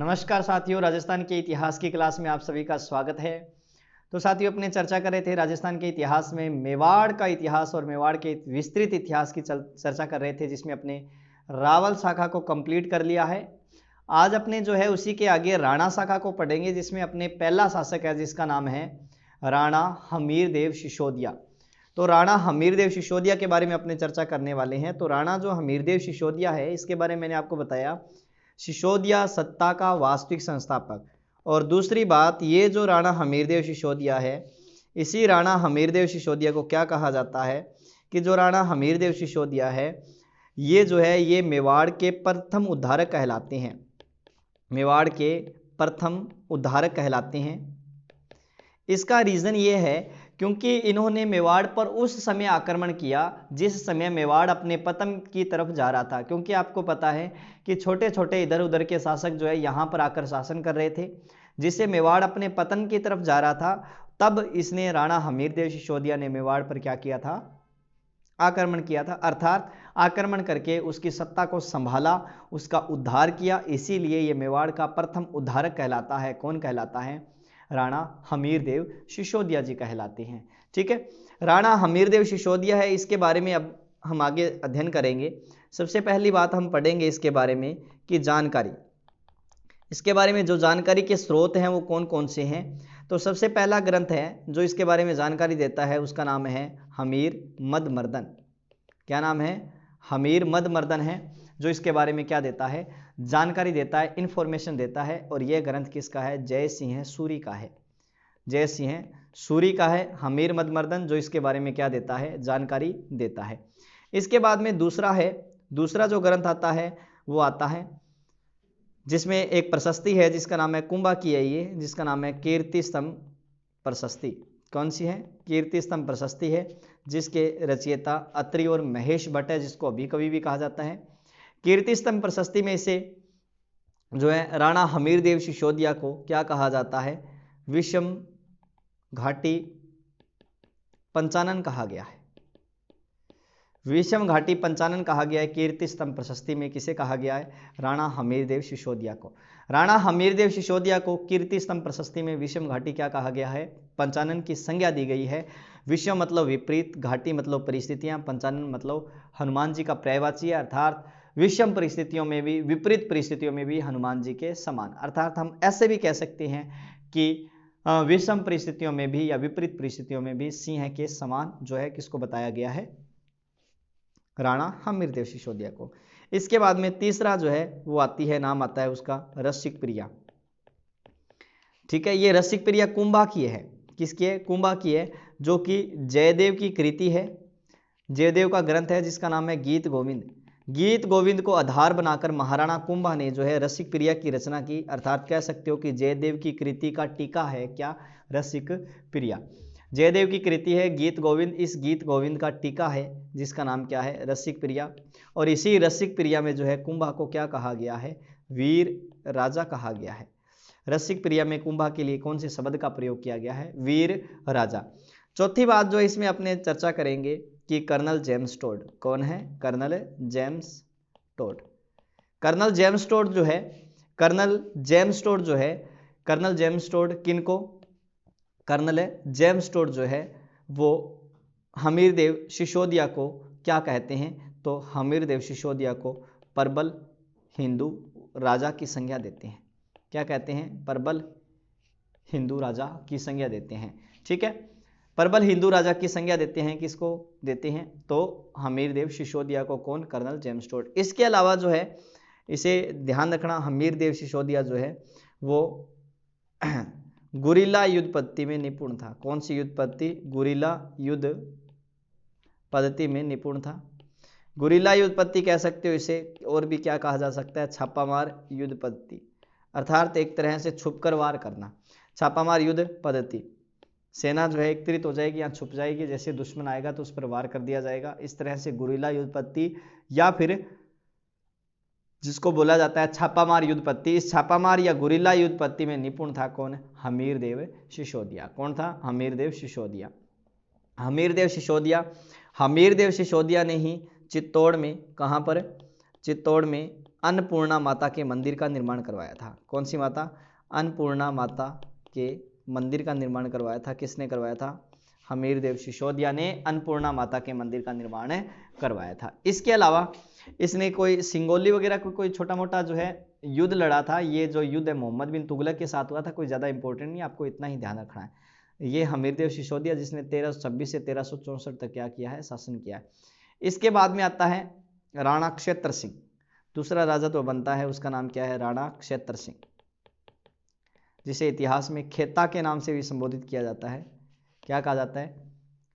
नमस्कार साथियों, राजस्थान के इतिहास की क्लास में आप सभी का स्वागत है। तो साथियों, अपने चर्चा कर रहे थे राजस्थान के इतिहास में मेवाड़ का इतिहास और मेवाड़ के विस्तृत इतिहास की चर्चा कर रहे थे, जिसमें अपने रावल शाखा को कंप्लीट कर लिया है। आज अपने जो है उसी के आगे राणा शाखा को पढ़ेंगे, जिसमें अपने पहला शासक है जिसका नाम है राणा हमीरदेव सिसोदिया। तो राणा हमीरदेव सिसोदिया के बारे में अपने चर्चा करने वाले हैं। तो राणा जो हमीरदेव सिसोदिया है, इसके बारे में मैंने आपको बताया, सिसोदिया सत्ता का वास्तविक संस्थापक। और दूसरी बात, ये जो राणा हमीरदेव सिसोदिया है, इसी राणा हमीरदेव सिसोदिया को क्या कहा जाता है कि जो राणा हमीरदेव सिसोदिया है, ये जो है ये मेवाड़ के प्रथम उद्धारक कहलाते हैं। मेवाड़ के प्रथम उद्धारक कहलाते हैं। इसका रीज़न ये है क्योंकि इन्होंने मेवाड़ पर उस समय आक्रमण किया जिस समय मेवाड़ अपने पतन की तरफ जा रहा था। क्योंकि आपको पता है कि छोटे छोटे इधर उधर के शासक जो है यहाँ पर आकर शासन कर रहे थे, जिससे मेवाड़ अपने पतन की तरफ जा रहा था। तब इसने राणा हमीरदेव सिसोदिया ने मेवाड़ पर क्या किया था? आक्रमण किया था, अर्थात आक्रमण करके उसकी सत्ता को संभाला, उसका उद्धार किया। इसीलिए ये मेवाड़ का प्रथम उद्धारक कहलाता है। कौन कहलाता है? राणा हमीरदेव सिसोदिया जी कहलाते हैं। ठीक है, राणा हमीरदेव सिसोदिया है, इसके बारे में अब हम आगे अध्ययन करेंगे। सबसे पहली बात हम पढ़ेंगे इसके बारे में कि जानकारी, इसके बारे में जो जानकारी के स्रोत हैं वो कौन कौन से हैं। तो सबसे पहला ग्रंथ है जो इसके बारे में जानकारी देता है, उसका नाम है हमीर मद मर्दन। क्या नाम है? हमीर मद मर्दन है, जो इसके बारे में क्या देता है? जानकारी देता है, इंफॉर्मेशन देता है। और यह ग्रंथ किसका है? जय सिंह सूरी का है। जय सिंह सूरी का है हमीर मद मर्दन, जो इसके बारे में क्या देता है? जानकारी देता है। इसके बाद में दूसरा जो ग्रंथ आता है वो आता है जिसमें एक प्रशस्ति है जिसका नाम है कुंभा की है, ये जिसका नाम है कीर्ति स्तंभ प्रशस्ति। कौन सी है? कीर्ति स्तंभ प्रशस्ति है, जिसके रचयिता अत्रि और महेश भट्ट है, जिसको अभी कवि भी कहा जाता है। कीर्ति स्तंभ प्रशस्ति में इसे जो है राणा हमीरदेव सिसोदिया को क्या कहा जाता है? विषम घाटी पंचानन कहा गया है। विषम घाटी पंचानन कहा गया है। कीर्ति स्तंभ प्रशस्ति में किसे कहा गया है? राणा हमीरदेव सिसोदिया को। राणा हमीरदेव सिसोदिया को कीर्ति स्तंभ प्रशस्ति में विषम घाटी क्या कहा गया है? पंचानन की संज्ञा दी गई है। विषम मतलब विपरीत, घाटी मतलब परिस्थितियां, पंचानन मतलब हनुमान जी का पर्यायवाची है। अर्थात विषम परिस्थितियों में भी, विपरीत परिस्थितियों में भी हनुमान जी के समान। अर्थात हम ऐसे भी कह सकते हैं कि विषम परिस्थितियों में भी या विपरीत परिस्थितियों में भी सिंह के समान जो है किसको बताया गया है? राणा हमीरदेव सिसोदिया को। इसके बाद में तीसरा जो है वो आती है, नाम आता है उसका रसिक प्रिया। ठीक है, ये रसिक प्रिया कुंभा की है। किसकी है? कुंभा की है, जो कि जयदेव की कृति है। जयदेव का ग्रंथ है जिसका नाम है गीत गोविंद। गीत गोविंद को आधार बनाकर महाराणा कुंभा ने जो है रसिक प्रिया की रचना की। अर्थात कह सकते हो कि जयदेव की कृति का टीका है क्या? रसिक प्रिया। जयदेव की कृति है गीत गोविंद, इस गीत गोविंद का टीका है जिसका नाम क्या है? रसिक प्रिया। और इसी रसिक प्रिया में जो है कुंभा को क्या कहा गया है? वीर राजा कहा गया है। रसिक प्रिया में कुंभा के लिए कौन से शब्द का प्रयोग किया गया है? वीर राजा। चौथी बात जो इसमें अपने चर्चा करेंगे कि कर्नल जेम्स टोड। कौन है? Colonel James Tod. Colonel James Tod जो है, कर्नल जेम्स टोड जो है, कर्नल जेम्स टोड किनको? कर्नल जेम्स टोड जो है वो हमीरदेव सिसोदिया को क्या कहते हैं? तो हमीरदेव सिसोदिया को प्रबल हिंदू राजा की संज्ञा देते हैं। क्या कहते हैं? प्रबल हिंदू राजा की संज्ञा देते हैं। ठीक है, प्रबल हिंदू राजा की संज्ञा देते हैं। किसको देते हैं? तो हमीरदेव सिसोदिया को। कौन? Colonel James Tod. इसके अलावा जो है, इसे ध्यान रखना, हमीरदेव सिसोदिया जो है वो गुरिल्ला युद्ध पद्धति में निपुण था। कौन सी युद्ध पद्धति? गुरिल्ला युद्ध पद्धति में निपुण था। गुरिल्ला युद्ध पद्धति कह सकते हो इसे, और भी क्या कहा जा सकता है? छापामार युद्ध पद्धति। अर्थात एक तरह से छुपकर वार करना। छापामार युद्ध पद्धति, सेना जो है एकत्रित हो जाएगी या छुप जाएगी, जैसे दुश्मन आएगा तो उस पर वार कर दिया जाएगा। इस तरह से गुरिल्ला युद्ध पद्धति, या फिर जिसको बोला जाता है छापामार युद्ध पद्धति। इस छापामार या गुरिल्ला युद्ध पद्धति में निपुण था कौन? हमीरदेव सिसोदिया। कौन था? हमीरदेव सिसोदिया। हमीरदेव सिसोदिया, हमीरदेव सिसोदिया ने ही चित्तौड़ में, कहाँ पर? चित्तौड़ में अन्नपूर्णा माता के मंदिर का निर्माण करवाया था? कौन सी माता? अन्नपूर्णा माता के मंदिर का निर्माण करवाया था। किसने करवाया था? हमीरदेव सिसोदिया ने अन्नपूर्णा माता के मंदिर का निर्माण करवाया था। इसके अलावा इसने कोई सिंगोली वगैरह कोई छोटा मोटा जो है युद्ध लड़ा था। ये जो युद्ध है मोहम्मद बिन तुगलक के साथ हुआ था, कोई ज़्यादा इंपॉर्टेंट नहीं, आपको इतना ही ध्यान रखना है। ये हमीरदेव सिसोदिया जिसने 1326 से 1364 तक क्या किया है? शासन किया है। इसके बाद में आता है राणा क्षेत्र सिंह। दूसरा राजा तो बनता है, उसका नाम क्या है? राणा क्षेत्र सिंह, जिसे इतिहास में खेता के नाम से भी संबोधित किया जाता है। क्या कहा जाता है?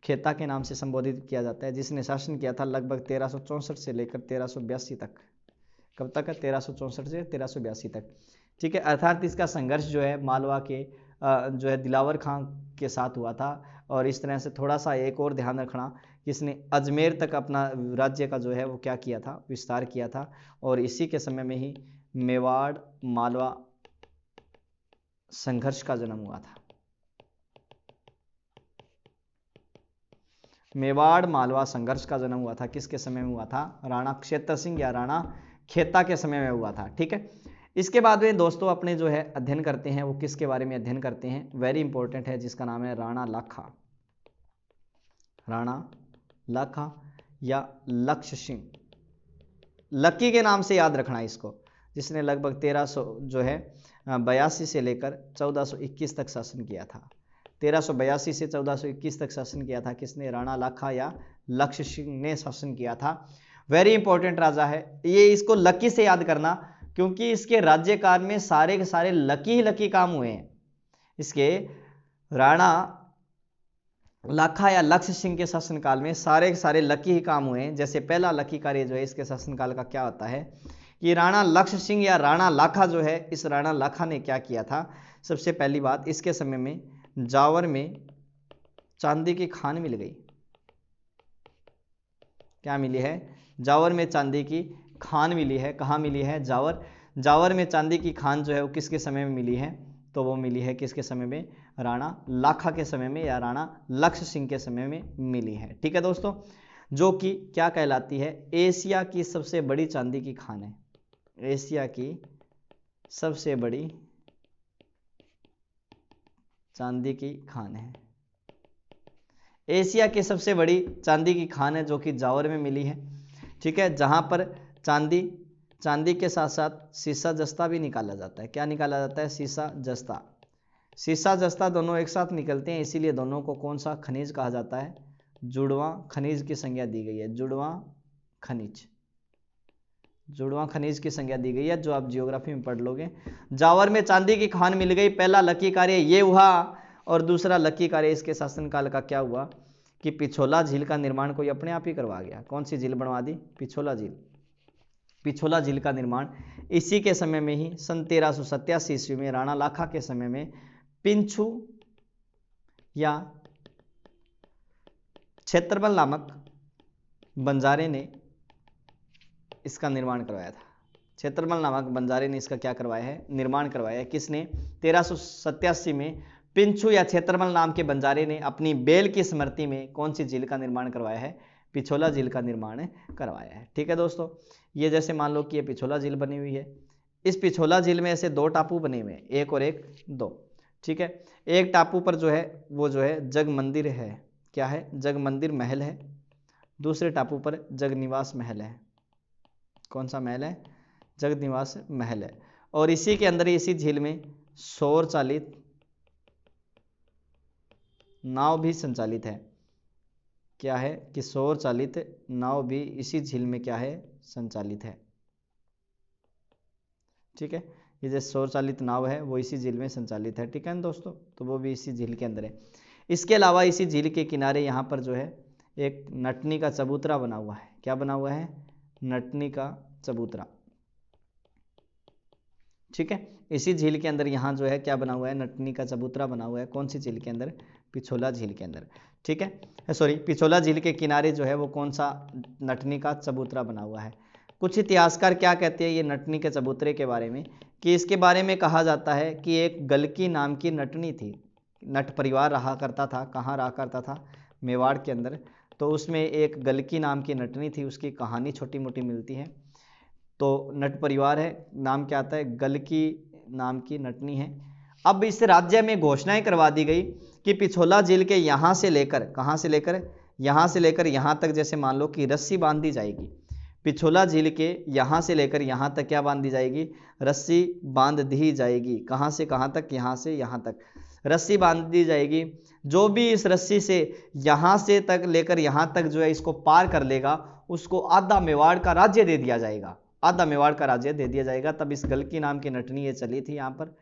खेता के नाम से संबोधित किया जाता है, जिसने शासन किया था लगभग 1364 से लेकर 1382 तक। कब तक है? 1364 से 1382 तक। ठीक है, अर्थात इसका संघर्ष जो है मालवा के जो है दिलावर खां के साथ हुआ था। और इस तरह से थोड़ा सा एक और ध्यान रखना कि इसने अजमेर तक अपना राज्य का जो है वो क्या किया था? विस्तार किया था। और इसी के समय में ही मेवाड़ मालवा संघर्ष का जन्म हुआ था। मेवाड़ मालवा संघर्ष का जन्म हुआ था किसके समय में हुआ था? राणा क्षेत्र सिंह या राणा खेता के समय में हुआ था। ठीक है, इसके बाद में दोस्तों अपने जो है अध्ययन करते हैं वो किसके बारे में अध्ययन करते हैं? वेरी इंपॉर्टेंट है, जिसका नाम है राणा लाखा। राणा लाखा या लक्ष्य सिंह, लक्की के नाम से याद रखना इसको, जिसने लगभग 1300 जो है 82 से लेकर 1421 तक शासन किया था। 1382 से 1421 तक शासन किया था। किसने? राणा लाखा या लक्ष्य सिंह ने शासन किया था। वेरी इंपॉर्टेंट राजा है ये, इसको लकी से याद करना, क्योंकि इसके राज्यकाल में सारे के सारे लकी ही लकी काम हुए हैं। इसके राणा लाखा या लक्ष्य सिंह के शासनकाल में सारे के सारे लकी ही काम हुए हैं। जैसे पहला लकी कार्य जो है इसके शासनकाल का क्या होता है कि राणा लक्ष्य सिंह या राणा लाखा जो है, इस राणा लाखा ने क्या किया था? सबसे पहली बात, इसके समय में जावर में चांदी की खान मिल गई। क्या मिली है? जावर में चांदी की खान मिली है। कहाँ मिली है? जावर। जावर में चांदी की खान जो है वो किसके समय में मिली है? तो वो मिली है किसके समय में? राणा लाखा के समय में या राणा लक्ष्य सिंह के समय में मिली है। ठीक है दोस्तों, जो कि क्या कहलाती है? एशिया की सबसे बड़ी चांदी की खान है। एशिया की सबसे बड़ी चांदी की खान है। एशिया की सबसे बड़ी चांदी की खान है जो कि जावर में मिली है। ठीक है, जहां पर चांदी के साथ साथ सीसा जस्ता भी निकाला जाता है। क्या निकाला जाता है? सीसा जस्ता। सीसा जस्ता दोनों एक साथ निकलते हैं, इसीलिए दोनों को कौन सा खनिज कहा जाता है? जुड़वां खनिज की संज्ञा दी गई है। जुड़वां खनिज, जुड़वां खनिज की संज्ञा दी गई है, जो आप जियोग्राफी में पढ़ लोगे। जावर में चांदी की खान मिल गई, पहला लकी कार्य ये हुआ। और दूसरा लकी कार्य इसके शासनकाल का क्या हुआ कि पिछोला झील का निर्माण कोई अपने आप ही करवा गया। कौन सी झील बनवा दी? पिछोला झील। पिछोला झील का निर्माण इसी के समय में ही सन 1387 ईस्वी में राणा लाखा के समय में पिंछू या क्षेत्रबल नामक बंजारे ने इसका निर्माण करवाया था। क्षेत्रबल नामक बंजारे ने इसका क्या करवाया है? निर्माण करवाया है। किसने? 1387 में पिंछू या क्षेत्रबल नाम के बंजारे ने अपनी बेल की स्मृति में कौन सी झील का निर्माण करवाया है? पिछोला झील का निर्माण करवाया है। ठीक है दोस्तों, ये जैसे मान लो कि ये पिछोला झील बनी हुई है। इस पिछोला झील में ऐसे दो टापू बने हुए हैं, एक और एक, दो। ठीक है, एक टापू पर जो है वो जो है जग मंदिर है। क्या है? जग मंदिर महल है। दूसरे टापू पर जगनिवास महल है। कौन सा महल है? जगनिवास महल है। और इसी के अंदर इसी झील में सौर चालित नाव भी संचालित है। क्या है कि सौर चालित नाव भी इसी झील में क्या है? संचालित है। ठीक है, ये जो सौर चालित नाव है वो इसी झील में संचालित है। ठीक है ना दोस्तों, तो वो भी इसी झील के अंदर है। इसके अलावा इसी झील के किनारे यहाँ पर जो है एक नटनी का चबूतरा बना हुआ है। क्या बना हुआ है? नटनी का चबूतरा। ठीक है, इसी झील के अंदर यहाँ जो है क्या बना हुआ है? नटनी का चबूतरा बना हुआ है। कौन सी झील के अंदर? पिछोला झील के अंदर। ठीक है, सॉरी, पिछोला झील के किनारे जो है वो कौन सा? नटनी का चबूतरा बना हुआ है। कुछ इतिहासकार क्या कहते हैं ये नटनी के चबूतरे के बारे में, कि इसके बारे में कहा जाता है कि एक गलकी नाम की नटनी थी। नट परिवार रहा करता था। कहाँ रहा करता था? मेवाड़ के अंदर। तो उसमें एक गलकी नाम की नटनी थी, उसकी कहानी छोटी मोटी मिलती है। तो नट परिवार है, नाम क्या आता है, गलकी नाम की नटनी है। अब इस राज्य में घोषणाएं करवा दी गई कि पिछोला झील के यहाँ से लेकर, कहाँ से लेकर, यहाँ से लेकर यहाँ तक, जैसे मान लो कि रस्सी बांध दी जाएगी। पिछोला झील के यहाँ से लेकर यहाँ तक क्या बांध दी जाएगी, रस्सी बांध दी जाएगी। कहाँ से कहाँ तक, यहाँ से यहाँ तक रस्सी बांध दी जाएगी। जो भी इस रस्सी से यहाँ से तक लेकर यहाँ तक जो है इसको पार कर लेगा, उसको आधा मेवाड़ का राज्य दे दिया जाएगा, आधा मेवाड़ का राज्य दे दिया जाएगा। तब इस गलकी नाम की नटनी ये चली थी यहाँ पर,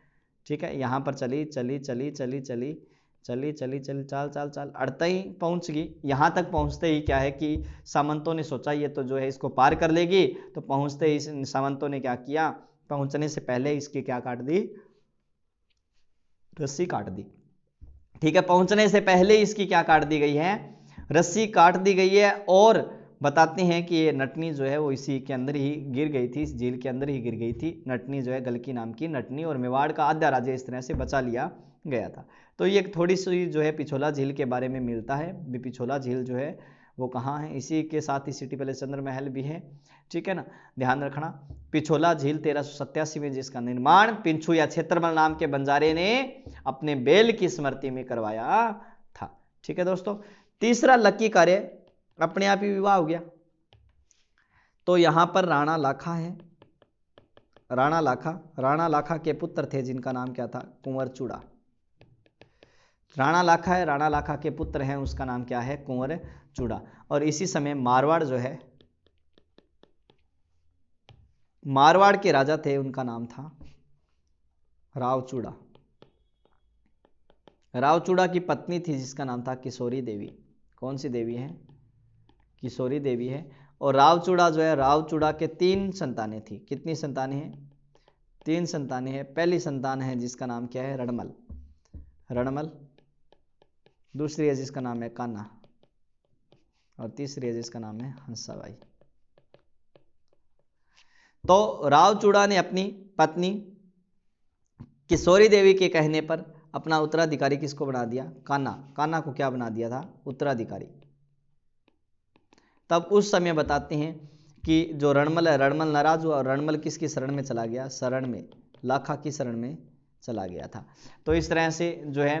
ठीक है, यहाँ पर चली चली चली चली चली चली चली चली चाल चाल चाल अड़ता ही पहुंच गई। यहाँ तक पहुंचते ही क्या है कि सामंतों ने सोचा ये तो जो है इसको पार कर लेगी, तो पहुंचते ही सामंतों ने क्या किया, पहुंचने से पहले इसकी क्या काट दी, रस्सी काट दी। ठीक है, पहुंचने से पहले इसकी क्या काट दी गई है, रस्सी काट दी गई है। और बताते हैं कि ये नटनी जो है वो इसी के अंदर ही गिर गई थी, इस झील के अंदर ही गिर गई थी नटनी जो है, गलकी नाम की नटनी, और मेवाड़ का आधा राज्य इस तरह से बचा लिया गया था। तो ये थोड़ी सी जो है पिछोला झील के बारे में मिलता है। पिछोला झील जो है वो कहाँ है, इसी के साथ ही सिटी पैलेस चंद्र महल भी है, ठीक है ना, ध्यान रखना। पिछोला झील 1387 में जिसका निर्माण पिंछू या क्षेत्रमल नाम के बंजारे ने अपने बेल की स्मृति में करवाया था। ठीक है दोस्तों, तीसरा लकी कार्य अपने आप ही विवाह हो गया। तो यहां पर राणा लाखा है, राणा लाखा के पुत्र थे जिनका नाम क्या था, कुंवर चूड़ा। राणा लाखा है, राणा लाखा के पुत्र हैं, उसका नाम क्या है, कुंवर चूड़ा। और इसी समय मारवाड़ जो है, मारवाड़ के राजा थे, उनका नाम था रावचूड़ा। रावचूड़ा की पत्नी थी जिसका नाम था किशोरी देवी। कौन सी देवी है, किशोरी देवी है। और रावचूड़ा जो है, रावचूड़ा के 3 संतानें थी। कितनी संतानें हैं, 3 संतानें हैं। पहली संतान है जिसका नाम क्या है, रणमल, रणमल। दूसरी है जिसका नाम है कान्हा, और तीसरी है जिसका नाम है हंसाबाई। तो रावचूड़ा ने अपनी पत्नी किशोरी देवी के कहने पर अपना उत्तराधिकारी किसको बना दिया, कान्हा। कान्हा को क्या बना दिया था, उत्तराधिकारी। तब उस समय बताते हैं कि जो रणमल है, रणमल नाराज हुआ और रणमल किसकी शरण में चला गया, शरण में, लाखा की शरण में चला गया था। तो इस तरह से जो है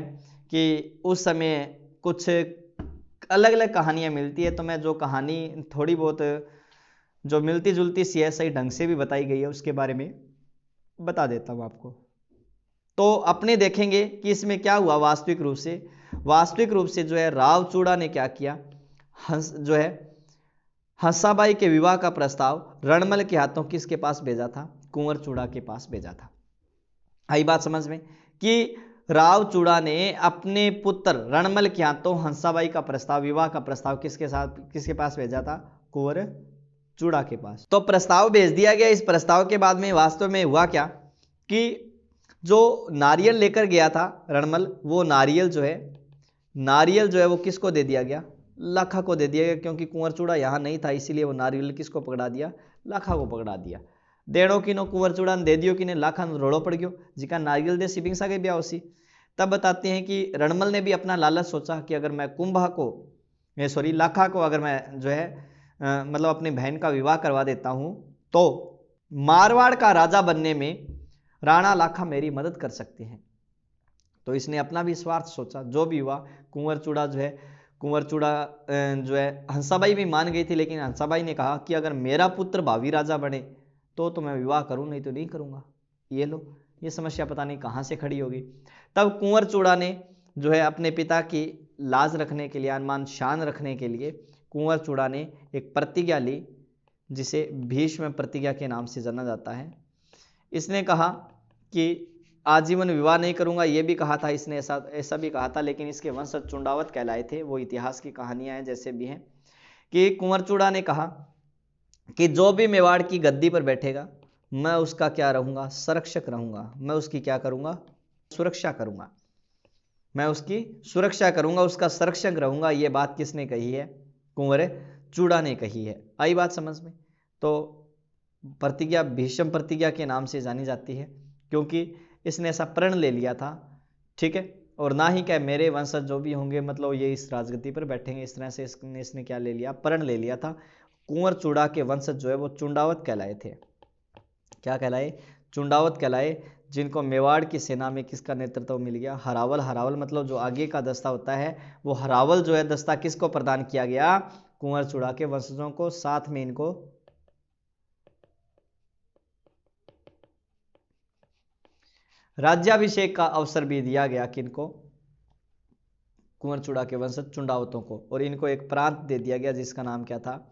कि उस समय कुछ अलग अलग कहानियां मिलती है। तो मैं जो कहानी थोड़ी बहुत जो मिलती जुलती सी है, सही ढंग से भी बताई गई है, उसके बारे में बता देता हूं आपको। तो अपने देखेंगे कि इसमें क्या हुआ वास्तविक रूप से। वास्तविक रूप से जो है रावचूड़ा ने क्या किया, जो है हंसाबाई के विवाह का प्रस्ताव रणमल के हाथों किसके पास भेजा था, कुंवर चूड़ा के पास भेजा था। आई बात समझ में कि रावचूड़ा ने अपने पुत्र रणमल के हाथों हंसाबाई का प्रस्ताव, विवाह का प्रस्ताव किसके पास भेजा था, कुंवर चूड़ा के पास। तो प्रस्ताव भेज दिया गया। इस प्रस्ताव के बाद में वास्तव में हुआ क्या कि जो नारियल लेकर गया था रणमल, वो नारियल जो है वो किसको दे दिया गया, लाखा को दे दिया गया। क्योंकि कुंवर चूड़ा यहाँ नहीं था, इसीलिए वो नारियल किसको पकड़ा दिया, लाखा को पकड़ा दिया। देणो की नो कुंवर चूड़ा ने दे दियो कि ने लाखा रोड़ो पड़ गयो जिका नारियल दे सिपिंग सा गई ब्याह उसी। तब बताते हैं कि रणमल ने भी अपना लालच सोचा कि अगर मैं लाखा को अगर मैं जो है मतलब अपनी बहन का विवाह करवा देता हूं तो मारवाड़ का राजा बनने में राणा लाखा मेरी मदद कर सकते हैं। तो इसने अपना भी स्वार्थ सोचा। जो भी हुआ, कुंवर चूड़ा जो है हंसाबाई भी मान गई थी, लेकिन हंसाबाई ने कहा कि अगर मेरा पुत्र भावी राजा बने तो मैं विवाह करूं, नहीं तो नहीं करूंगा। ये लो, ये समस्या पता नहीं कहां से खड़ी होगी। तब कुंवर चूड़ा ने जो है अपने पिता की लाज रखने के लिए, आन शान रखने के लिए कुंवर चूड़ा ने एक प्रतिज्ञा ली, जिसे भीष्म प्रतिज्ञा के नाम से जाना जाता है। इसने कहा कि आजीवन विवाह नहीं करूंगा, यह भी कहा था इसने, ऐसा भी कहा था। लेकिन इसके वंशज चुंडावत कहलाए थे। वो इतिहास की कहानियां हैं जैसे भी हैं कि कुंवर चूड़ा ने कहा कि जो भी मेवाड़ की गद्दी पर बैठेगा मैं उसका क्या रहूंगा, संरक्षक रहूंगा। मैं उसकी क्या करूंगा, सुरक्षा करूंगा। मैं उसकी सुरक्षा करूंगा, उसका संरक्षक रहूंगा। ये बात किसने कही है, कुंवर चूड़ा ने कही है। आई बात समझ में। तो प्रतिज्ञा भीष्म प्रतिज्ञा के नाम से जानी जाती है, क्योंकि इसने ऐसा प्रण ले लिया था, ठीक है। और ना ही क्या मेरे वंशज जो भी होंगे, मतलब ये इस राजगद्दी पर बैठेंगे, इस तरह से इसने क्या ले लिया, प्रण ले लिया था। कुंवर चूड़ा के वंशज जो है वो चुंडावत कहलाए थे। क्या कहलाए, चुंडावत कहलाए, जिनको मेवाड़ की सेना में किसका नेतृत्व मिल गया, हरावल। हरावल मतलब जो आगे का दस्ता होता है, वो हरावल जो है दस्ता किसको प्रदान किया गया, कुंवर चूड़ा के वंशजों को। साथ में इनको राज्याभिषेक का अवसर भी दिया गया, किनको, कुंवर चूड़ा के वंशज चुंडावतों को। और इनको एक प्रांत दे दिया गया जिसका नाम क्या था,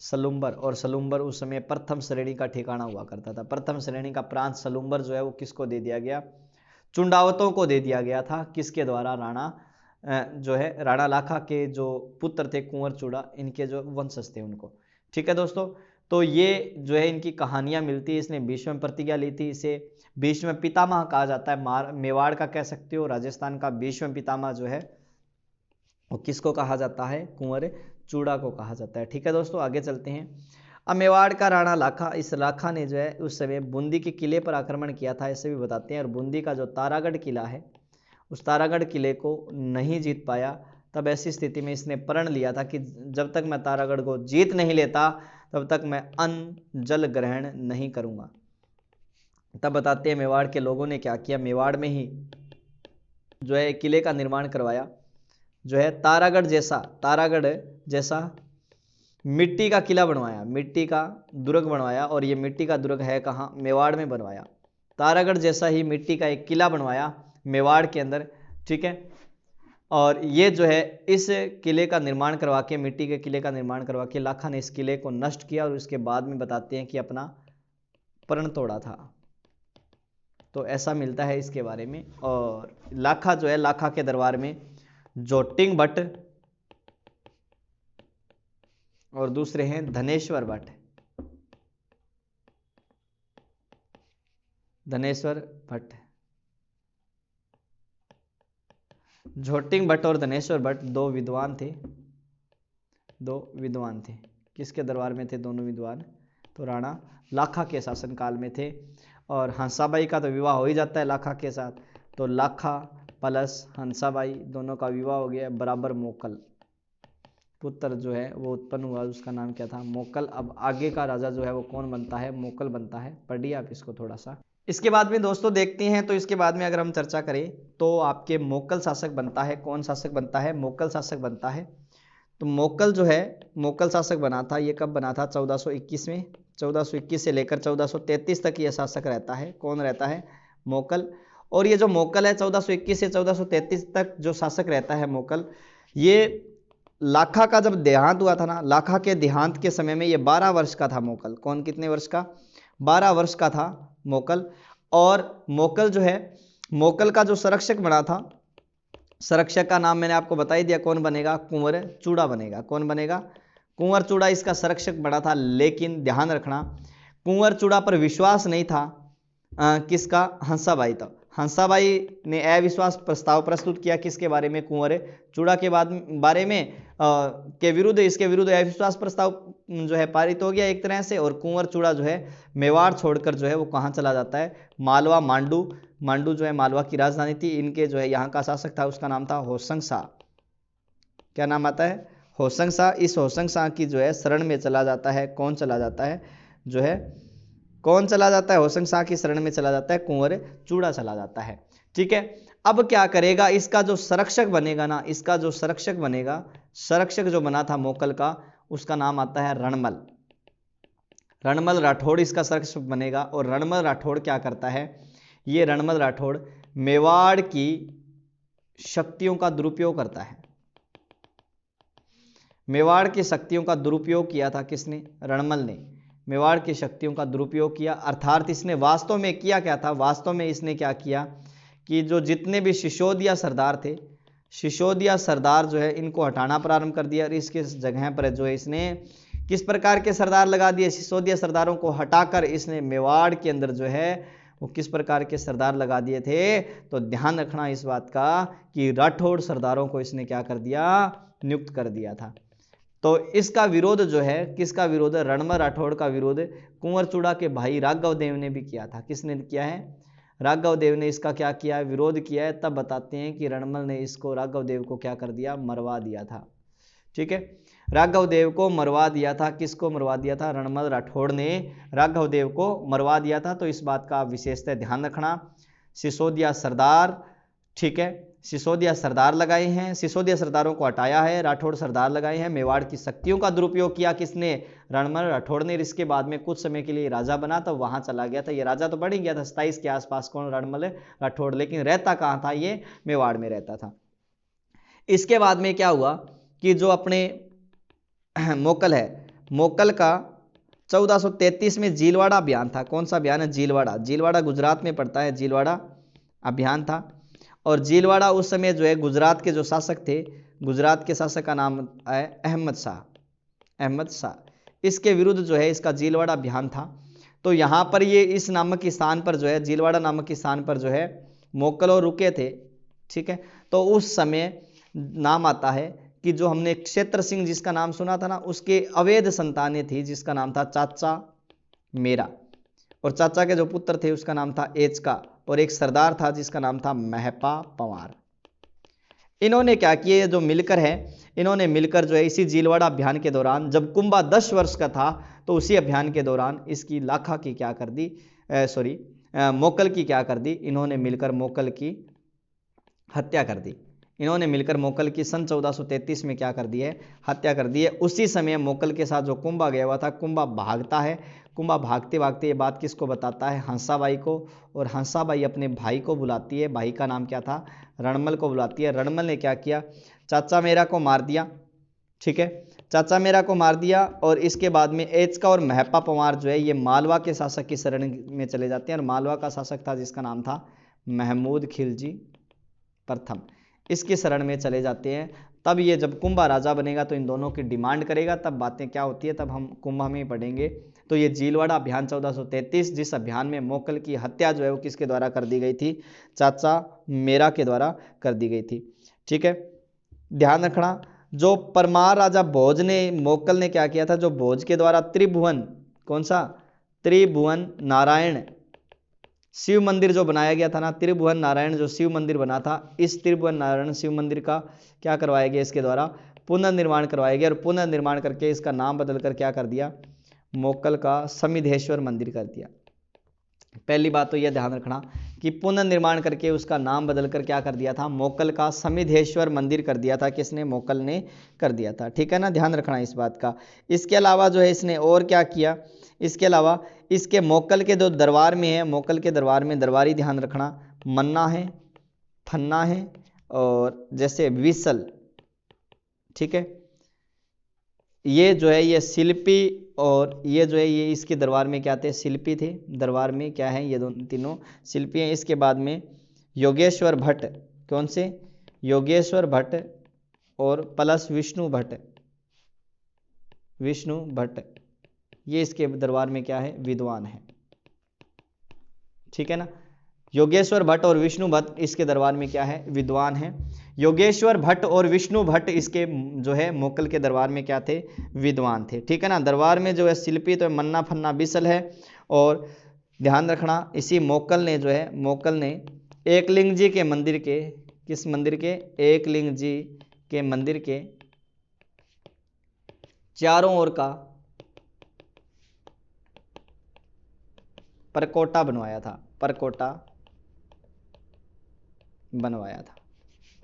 सलुम्बर। और सलुम्बर उस समय प्रथम श्रेणी का ठिकाना हुआ करता था। प्रथम श्रेणी का प्रांत सलुम्बर जो है वो किसको दे दिया गया, चुंडावतों को दे दिया गया था। किसके द्वारा, राणा जो है राणा लाखा के जो पुत्र थे कुंवर चूड़ा, इनके जो वंशज थे उनको। ठीक है दोस्तों, तो ये जो है इनकी कहानियां मिलती है। इसने बीच में प्रतिज्ञा ली थी, इसे बीच में पितामह कहा जाता है। मेवाड़ का कह सकते हो, राजस्थान का बीच में पितामह जो है वो किसको कहा जाता है, कुंवर चूड़ा को कहा जाता है। ठीक है दोस्तों, आगे चलते हैं। अब मेवाड़ का राणा लाखा, इस लाखा ने जो है उस समय बूंदी के किले पर आक्रमण किया था, ऐसे भी बताते हैं। और बूंदी का जो तारागढ़ किला है, उस तारागढ़ किले को नहीं जीत पाया। तब ऐसी स्थिति में इसने प्रण लिया था कि जब तक मैं तारागढ़ को जीत नहीं लेता तब तक मैं अन्न जल ग्रहण नहीं करूंगा। तब बताते हैं मेवाड़ के लोगों ने क्या किया, मेवाड़ में ही जो है किले का निर्माण करवाया, जो है तारागढ़ जैसा मिट्टी का किला बनवाया, मिट्टी का दुर्ग बनवाया। और ये मिट्टी का दुर्ग है कहाँ, मेवाड़ में बनवाया। तारागढ़ जैसा ही मिट्टी का एक किला बनवाया मेवाड़ के अंदर। ठीक है, और ये जो है इस किले का निर्माण करवा के, मिट्टी के किले का निर्माण करवा के लाखा ने इस किले को नष्ट किया। और उसके बाद में बताते हैं कि अपना प्रण तोड़ा था। तो ऐसा मिलता है इसके बारे में। और लाखा जो है, लाखा के दरबार में जोटिंग भट्ट और दूसरे हैं धनेश्वर भट्ट। धनेश्वर भट्ट, झोटिंग भट्ट और धनेश्वर भट्ट दो विद्वान थे। किसके दरबार में थे दोनों विद्वान, तो राणा लाखा के शासनकाल में थे। और हंसाबाई का तो विवाह हो ही जाता है लाखा के साथ, तो लाखा प्लस हंसाबाई दोनों का विवाह हो गया। बराबर मोकल पुत्र जो है वो उत्पन्न हुआ, उसका नाम क्या था, मोकल। अब आगे का राजा जो है वो कौन बनता है, मोकल बनता है। पढ़िए आप इसको थोड़ा सा। इसके बाद में दोस्तों देखते हैं, तो इसके बाद में अगर हम चर्चा करें तो आपके मोकल शासक बनता है। कौन शासक बनता है, मोकल शासक बनता है। तो मोकल जो है, मोकल शासक बना था, ये कब बना था, 1421 में। 1421 से लेकर 1433 तक ये शासक रहता है। कौन रहता है, मोकल। और ये जो मोकल है 1421 से 1433 तक जो शासक रहता है मोकल, ये लाखा का जब देहांत हुआ था ना, लाखा के देहांत के समय में ये 12 वर्ष का था मोकल। कौन कितने वर्ष का, 12 वर्ष का था मोकल। और मोकल जो है, मोकल का जो संरक्षक बना था, संरक्षक का नाम मैंने आपको बता ही दिया, कौन बनेगा, कुंवर चूड़ा बनेगा। कौन बनेगा, कुंवर चूड़ा इसका संरक्षक बना था। लेकिन ध्यान रखना, कुंवर चूड़ा पर विश्वास नहीं था किसका, हंसाबाई। तो हंसाबाई ने अविश्वास प्रस्ताव प्रस्तुत किया किसके बारे में, कुंवर चूड़ा के बारे में के विरुद्ध। इसके विरुद्ध अविश्वास प्रस्ताव जो है पारित हो गया एक तरह से। और कुंवर चूड़ा जो है मेवाड़ छोड़कर जो है वो कहाँ चला जाता है, मालवा, मांडू जो है मालवा की राजधानी थी। इनके जो है यहाँ का शासक था, उसका नाम था होशंग शाह। क्या नाम आता है, होशंग शाह। इस होशंग शाह की जो है शरण में चला जाता है, कौन चला जाता है, जो है कौन चला जाता है, होशंग शाह की शरण में चला जाता है, कुंवर चूड़ा चला जाता है। ठीक है, अब क्या करेगा, इसका जो संरक्षक बनेगा ना, इसका जो संरक्षक बनेगा, संरक्षक जो बना था मोकल का, उसका नाम आता है रणमल। रणमल राठौड़ इसका संरक्षक बनेगा। और रणमल राठौड़ क्या करता है, ये रणमल राठौड़ मेवाड़ की शक्तियों का दुरुपयोग करता है। मेवाड़ की शक्तियों का दुरुपयोग किया था किसने, रणमल ने मेवाड़ की शक्तियों का दुरुपयोग किया। अर्थात इसने वास्तव में किया क्या था, वास्तव में इसने क्या किया कि जो जितने भी सिसोदिया सरदार थे, सिसोदिया सरदार जो है इनको हटाना प्रारंभ कर दिया। और इसके जगह पर जो है इसने किस प्रकार के सरदार लगा दिए, सिसोदिया सरदारों को हटाकर इसने मेवाड़ के अंदर जो है वो किस प्रकार के सरदार लगा दिए थे। तो ध्यान रखना इस बात का कि राठौड़ सरदारों को इसने क्या कर दिया, नियुक्त कर दिया था। तो इसका विरोध जो है, किसका विरोध, रणमल राठौड़ का विरोध कुंवर चूड़ा के भाई राघव देव ने भी किया था। किसने किया है, राघव देव ने इसका क्या किया है, विरोध किया है। तब बताते हैं कि रणमल ने इसको, राघव देव को क्या कर दिया, मरवा दिया था। ठीक है, राघवदेव को मरवा दिया था। किसको मरवा दिया था? रणमल राठौड़ ने राघवदेव को मरवा दिया था। तो इस बात का विशेषतः ध्यान रखना। सिसोदिया सरदार, ठीक है, सिसोदिया सरदार लगाए हैं, सिसोदिया सरदारों को हटाया है, राठौड़ सरदार लगाए हैं। मेवाड़ की शक्तियों का दुरुपयोग किया किसने? रणमल राठौड़ ने। इसके बाद में कुछ समय के लिए राजा बना, तो वहां चला गया था। ये राजा तो बढ़ ही गया था 27 के आसपास, कौन? रणमल राठौड़, लेकिन रहता कहाँ था? ये मेवाड़ में रहता था। इसके बाद में क्या हुआ कि जो अपने मोकल है, मोकल का 1433 में जीलवाड़ा अभियान था। कौन सा अभियान है? जीलवाड़ा। जीलवाड़ा गुजरात में पड़ता है, जीलवाड़ा अभियान था। और जीलवाड़ा उस समय जो है गुजरात के जो शासक थे, गुजरात के शासक का नाम है अहमद शाह, अहमद शाह। इसके विरुद्ध जो है इसका जीलवाड़ा अभियान था। तो यहाँ पर ये इस नामक स्थान पर जो है, जीलवाड़ा नामक स्थान पर जो है मोकल और रुके थे, ठीक है। तो उस समय नाम आता है कि जो हमने क्षेत्र सिंह जिसका नाम सुना था ना, उसके अवैध संतानें थी जिसका नाम था चाचा मेरा, और चाचा के जो पुत्र थे उसका नाम था एचका, और एक सरदार था जिसका नाम था महपा पंवार। इन्होंने क्या किया? जो मिलकर है, इन्होंने मिलकर जो है इसी जीलवाड़ा अभियान के दौरान, जब कुंभा 10 वर्ष का था, तो उसी अभियान के दौरान इसकी लाखा की क्या कर दी, मोकल की क्या कर दी? इन्होंने मिलकर मोकल की हत्या कर दी। इन्होंने मिलकर मोकल की सन 1433 में क्या कर दी है? हत्या कर दी है। उसी समय मोकल के साथ जो कुंभा गया हुआ था, कुंभा भागता है। कुंभा भागते भागते ये बात किसको बताता है? हंसाबाई को। और हंसाबाई अपने भाई को बुलाती है, भाई का नाम क्या था? रणमल को बुलाती है। रणमल ने क्या किया? चाचा मेरा को मार दिया, ठीक है, चाचा मेरा को मार दिया। और इसके बाद में एचका और महपा पंवार जो है ये मालवा के शासक की शरण में चले जाते हैं। और मालवा का शासक था जिसका नाम था महमूद खिलजी प्रथम, इसकी शरण में चले जाते हैं। तब ये जब कुंभा राजा बनेगा तो इन दोनों की डिमांड करेगा, तब बातें क्या होती है तब हम कुंभा में ही पढ़ेंगे। तो ये जीलवाड़ा अभियान 1433, जिस अभियान में मोकल की हत्या जो है वो किसके द्वारा कर दी गई थी? चाचा मेरा के द्वारा कर दी गई थी, ठीक है। ध्यान रखना, जो परमार राजा भोज ने, मोकल ने क्या किया था? जो भोज के द्वारा त्रिभुवन, कौन सा? त्रिभुवन नारायण शिव मंदिर जो बनाया गया था ना, त्रिभुवन नारायण जो शिव मंदिर बना था, इस त्रिभुवन नारायण शिव मंदिर का क्या करवाया गया? इसके द्वारा पुनर्निर्माण करवाया गया। और पुनर्निर्माण करके इसका नाम बदलकर क्या कर दिया? मोकल का समिधेश्वर मंदिर कर दिया। पहली बात तो यह ध्यान रखना कि पुनर्निर्माण करके उसका नाम बदलकर क्या कर दिया था? मोकल का समिधेश्वर मंदिर कर दिया था। किसने? मोकल ने कर दिया था, ठीक है ना, ध्यान रखना इस बात का। इसके अलावा जो है इसने और क्या किया? इसके अलावा इसके मोकल के जो दरबार में है, मोकल के दरबार में दरबारी ध्यान रखना, मन्ना है, फन्ना है, और जैसे विसल, ठीक है, ये जो है ये शिल्पी, और ये जो है ये इसके दरबार में क्या थे? शिल्पी थे। दरबार में क्या है? ये दोनों तीनों शिल्पी हैं। इसके बाद में योगेश्वर भट्ट, कौन से? योगेश्वर भट्ट, और प्लस विष्णु भट्ट, विष्णु भट्ट, ये इसके दरबार में क्या है? विद्वान है, ठीक है ना। योगेश्वर भट्ट और विष्णु भट्ट इसके दरबार में क्या है? विद्वान है। योगेश्वर भट्ट और विष्णु भट्ट इसके जो है मोकल के दरबार में क्या थे? विद्वान थे, ठीक है ना। दरबार में जो है शिल्पी तो मन्ना फन्ना बिसल है। और ध्यान रखना इसी मोकल ने जो है, मोकल ने एकलिंग जी के मंदिर के, किस मंदिर के? एकलिंग जी के मंदिर के चारों ओर का परकोटा बनवाया था, परकोटा बनवाया था,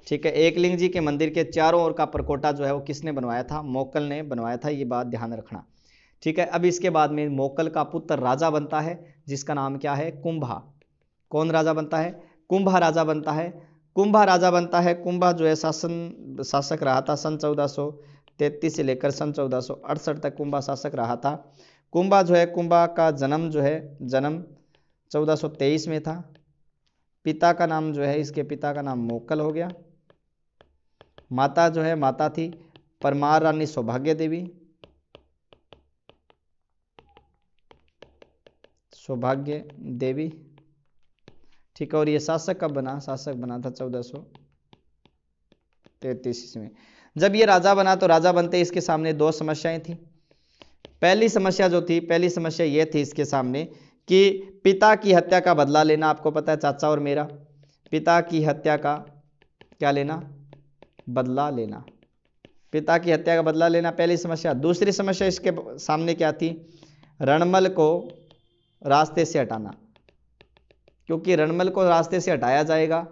ठीक है। एकलिंग जी के मंदिर के चारों ओर का परकोटा जो है वो किसने बनवाया था? मोकल ने बनवाया था, ये बात ध्यान रखना, ठीक है। अब इसके बाद में मोकल का पुत्र राजा बनता है जिसका नाम क्या है? कुंभा। कौन राजा बनता है? कुंभा राजा बनता है। कुंभा राजा बनता है। कुंभा जो है शासक रहा था सन 1433 से लेकर सन 1468 तक कुंभा शासक रहा था। कुंभा जो है, कुंभा का जन्म जो है, जन्म 1423 में था। पिता का नाम जो है, इसके पिता का नाम मोकल हो गया। माता जो है, माता थी परमार रानी सौभाग्य देवी, सौभाग्य देवी, ठीक है। और ये शासक कब बना? शासक बना था 1433 में। जब ये राजा बना तो राजा बनते इसके सामने दो समस्याएं थी। पहली समस्या जो थी, पहली समस्या ये थी इसके सामने कि पिता की हत्या का बदला लेना। आपको पता है चाचा और मेरा, पिता की हत्या का क्या लेना? बदला लेना, पिता की हत्या का बदला लेना, पहली समस्या। दूसरी समस्या इसके सामने क्या थी? रणमल को रास्ते से हटाना, क्योंकि रणमल को रास्ते से हटाया जाएगा।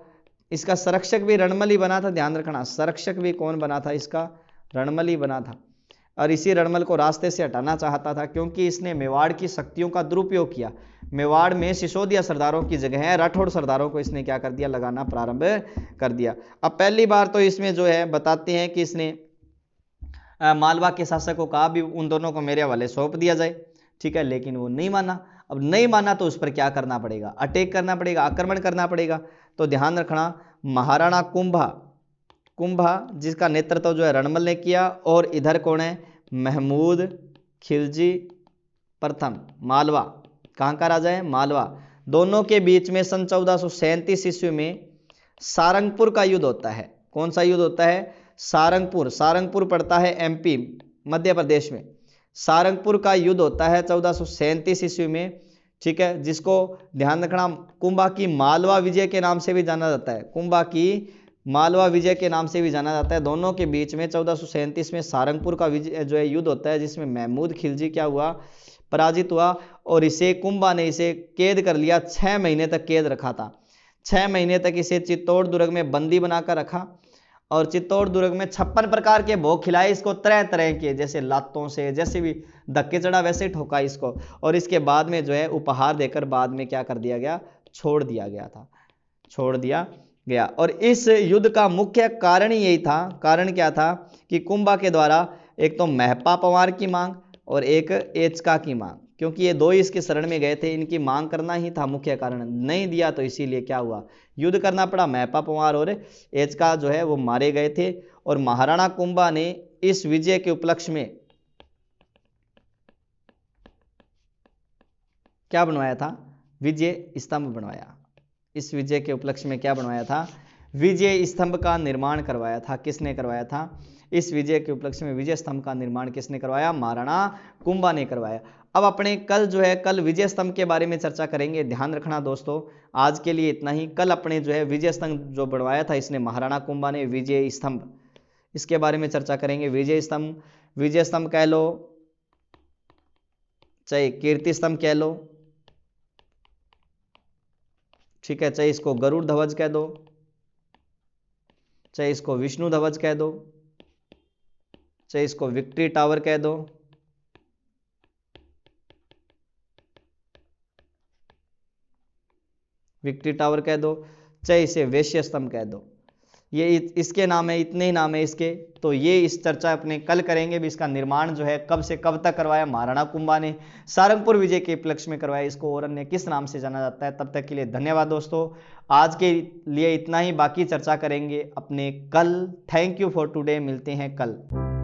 इसका संरक्षक भी रणमल ही बना था, ध्यान रखना, संरक्षक भी कौन बना था इसका? रणमल ही बना था। और इसी रणमल को रास्ते से हटाना चाहता था, क्योंकि इसने मेवाड़ की शक्तियों का दुरुपयोग किया। मेवाड़ में सिसोदिया सरदारों की जगह है राठौड़ सरदारों को इसने क्या कर दिया? लगाना प्रारंभ कर दिया। अब पहली बार तो इसमें जो है बताते हैं कि इसने मालवा के शासक को कहा भी उन दोनों को मेरे हवाले सौंप दिया जाए, ठीक है, लेकिन वो नहीं माना। अब नहीं माना तो उस पर क्या करना पड़ेगा? अटैक करना पड़ेगा, आक्रमण करना पड़ेगा। तो ध्यान रखना, महाराणा कुंभा जिसका नेतृत्व जो है रणमल ने किया, और इधर कौन है? महमूद खिलजी प्रथम, मालवा। कहाँ का राजा है? मालवा। दोनों के बीच में सन 1437 ईस्वी में सारंगपुर का युद्ध होता है। कौन सा युद्ध होता है? सारंगपुर पड़ता है एमपी, मध्य प्रदेश में। सारंगपुर का युद्ध होता है 1437 ईस्वी में, ठीक है, जिसको ध्यान रखना कुंभा की मालवा विजय के नाम से भी जाना जाता है। कुंभा की मालवा विजय के नाम से भी जाना जाता है। दोनों के बीच में 1437 में सारंगपुर का विजय जो है युद्ध होता है, जिसमें महमूद खिलजी क्या हुआ? पराजित हुआ, और इसे कुंभा ने इसे कैद कर लिया। 6 महीने तक कैद रखा था। 6 महीने तक इसे चित्तौड़ दुर्ग में बंदी बनाकर रखा, और चित्तौड़ दुर्ग में 56 प्रकार के भोग खिलाए इसको, तरह तरह के, जैसे लातों से, जैसे भी धक्के चढ़ा वैसे ठोका इसको, और इसके बाद में जो है उपहार देकर बाद में क्या कर दिया गया? छोड़ दिया गया। और इस युद्ध का मुख्य कारण यही था। कारण क्या था? कि कुंभा के द्वारा एक तो महपा पंवार की मांग और एक एचका की मांग, क्योंकि ये दो इसके शरण में गए थे, इनकी मांग करना ही था मुख्य कारण। नहीं दिया तो इसीलिए क्या हुआ? युद्ध करना पड़ा। महपा पंवार और एचका जो है वो मारे गए थे। और महाराणा कुंभा ने इस विजय के उपलक्ष्य में क्या बनवाया था? विजय स्तंभ बनवाया। इस विजय के उपलक्ष्य में क्या बनवाया था? विजय स्तंभ का निर्माण करवाया था। किसने करवाया था? इस विजय के उपलक्ष्य में विजय स्तंभ का निर्माण किसने करवाया? महाराणा कुंभा ने करवाया। अब अपने कल विजय स्तंभ के बारे में चर्चा करेंगे। ध्यान रखना दोस्तों, आज के लिए इतना ही। कल अपने जो है विजय स्तंभ जो बनवाया था इसने महाराणा कुंभा ने, विजय स्तंभ, इसके बारे में चर्चा करेंगे। विजय स्तंभ कह लो, चाहे कीर्ति स्तंभ कह लो, ठीक है, चाहे इसको गरुड़ ध्वज कह दो, चाहे इसको विष्णु ध्वज कह दो, चाहे इसको विक्ट्री टावर कह दो, चाहे इसे वैश्य स्तंभ कह दो। ये इसके नाम है, इतने ही नाम है इसके। तो ये इस चर्चा अपने कल करेंगे भी। इसका निर्माण जो है कब से कब तक करवाया? महाराणा कुंभा ने सारंगपुर विजय के उपलक्ष्य में करवाया। इसको और अन्य किस नाम से जाना जाता है? तब तक के लिए धन्यवाद दोस्तों। आज के लिए इतना ही, बाकी चर्चा करेंगे अपने कल। Thank you for today. मिलते हैं कल।